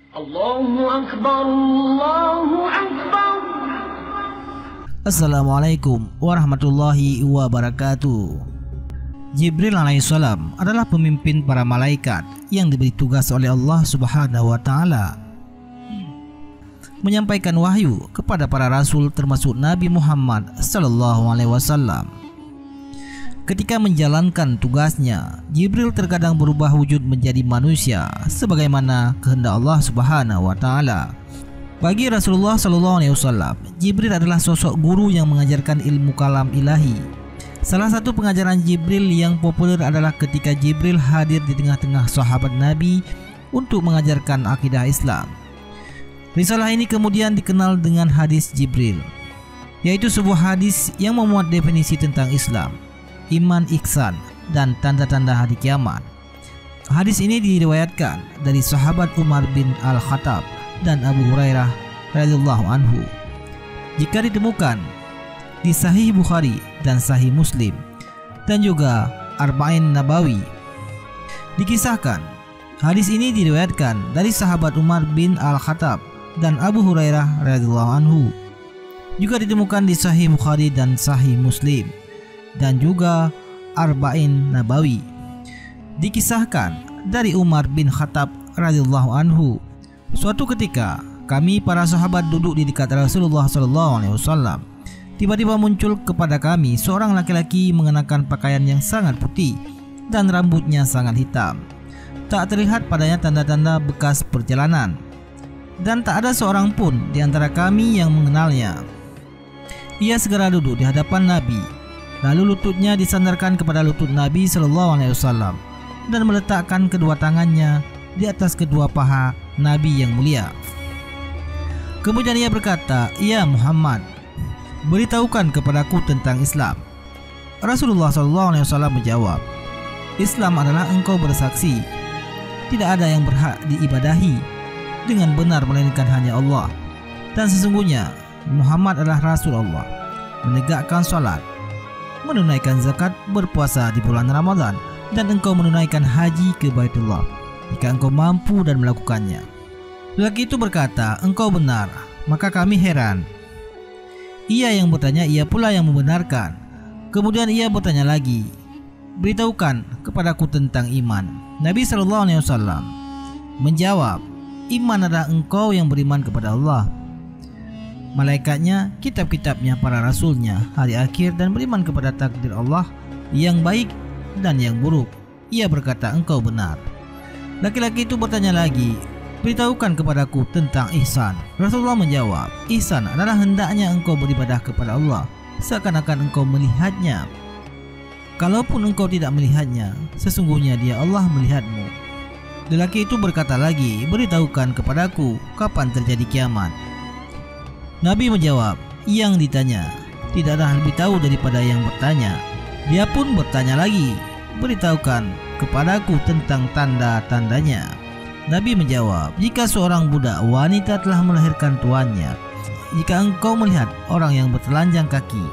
Allahu Akbar, Allahu Akbar. Assalamualaikum warahmatullahi wabarakatuh. Jibril alaihissalam adalah pemimpin para malaikat yang diberi tugas oleh Allah Subhanahu wa taala menyampaikan wahyu kepada para rasul termasuk Nabi Muhammad sallallahu alaihi wasallam. Ketika menjalankan tugasnya, Jibril terkadang berubah wujud menjadi manusia sebagaimana kehendak Allah Subhanahu wa taala. Bagi Rasulullah sallallahu alaihi wasallam, Jibril adalah sosok guru yang mengajarkan ilmu kalam ilahi. Salah satu pengajaran Jibril yang populer adalah ketika Jibril hadir di tengah-tengah sahabat Nabi untuk mengajarkan akidah Islam. Risalah ini kemudian dikenal dengan hadis Jibril, yaitu sebuah hadis yang memuat definisi tentang Islam, iman, ihsan, dan tanda-tanda hari kiamat. Hadis ini diriwayatkan dari sahabat Umar bin Al-Khattab dan Abu Hurairah radhiyallahu anhu. Jika ditemukan di Sahih Bukhari dan Sahih Muslim dan juga Arba'in Nabawi, dikisahkan hadis ini diriwayatkan dari sahabat Umar bin Al-Khattab dan Abu Hurairah radhiyallahu anhu. Juga ditemukan di Sahih Bukhari dan Sahih Muslim dan juga Arba'in Nabawi. Dikisahkan dari Umar bin Khattab radhiyallahu anhu, suatu ketika kami para sahabat duduk di dekat Rasulullah sallallahu alaihi wasallam. Tiba-tiba muncul kepada kami seorang laki-laki mengenakan pakaian yang sangat putih dan rambutnya sangat hitam. Tak terlihat padanya tanda-tanda bekas perjalanan, dan tak ada seorang pun di antara kami yang mengenalnya. Ia segera duduk di hadapan Nabi, lalu lututnya disandarkan kepada lutut Nabi sallallahu alaihi wasallam dan meletakkan kedua tangannya di atas kedua paha Nabi yang mulia. Kemudian ia berkata, "Ya Muhammad, beritahukan kepadaku tentang Islam." Rasulullah SAW menjawab, "Islam adalah engkau bersaksi tidak ada yang berhak diibadahi dengan benar melainkan hanya Allah, dan sesungguhnya Muhammad adalah Rasul Allah, menegakkan salat, menunaikan zakat, berpuasa di bulan Ramadan, dan engkau menunaikan haji ke Baitullah jika engkau mampu dan melakukannya." Lelaki itu berkata, "Engkau benar." Maka kami heran. Ia yang bertanya, ia pula yang membenarkan. Kemudian ia bertanya lagi, "Beritahukan kepadaku tentang iman." Nabi SAW menjawab, "Iman adalah engkau yang beriman kepada Allah, malaikatnya, kitab-kitabnya, para rasulnya, hari akhir, dan beriman kepada takdir Allah yang baik dan yang buruk." Ia berkata, "Engkau benar." Laki-laki itu bertanya lagi, "Beritahukan kepadaku tentang ihsan." Rasulullah menjawab, "Ihsan adalah hendaknya engkau beribadah kepada Allah seakan-akan engkau melihatnya. Kalaupun engkau tidak melihatnya, sesungguhnya Dia Allah melihatmu." Lelaki itu berkata lagi, "Beritahukan kepadaku kapan terjadi kiamat." Nabi menjawab, "Yang ditanya tidaklah lebih tahu daripada yang bertanya." Dia pun bertanya lagi, "Beritahukan kepadaku tentang tanda-tandanya." Nabi menjawab, "Jika seorang budak wanita telah melahirkan tuannya, jika engkau melihat orang yang bertelanjang kaki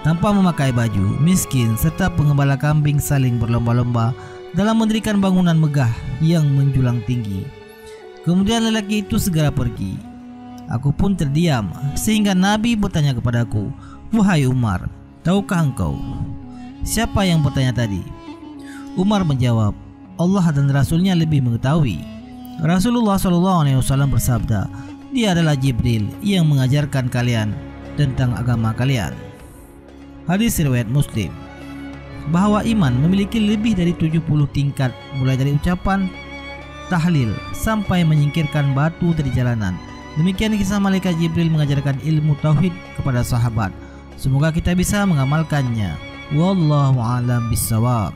tanpa memakai baju, miskin, serta pengembala kambing saling berlomba-lomba dalam mendirikan bangunan megah yang menjulang tinggi." Kemudian lelaki itu segera pergi. Aku pun terdiam sehingga Nabi bertanya kepadaku, "Wahai Umar, tahukah engkau siapa yang bertanya tadi?" Umar menjawab, "Allah dan Rasulnya lebih mengetahui." Rasulullah SAW bersabda, "Dia adalah Jibril yang mengajarkan kalian tentang agama kalian." Hadis riwayat Muslim. Bahwa iman memiliki lebih dari 70 tingkat, mulai dari ucapan tahlil sampai menyingkirkan batu dari jalanan. Demikian kisah malaikat Jibril mengajarkan ilmu tauhid kepada sahabat. Semoga kita bisa mengamalkannya. Wallahu a'lam bishawab.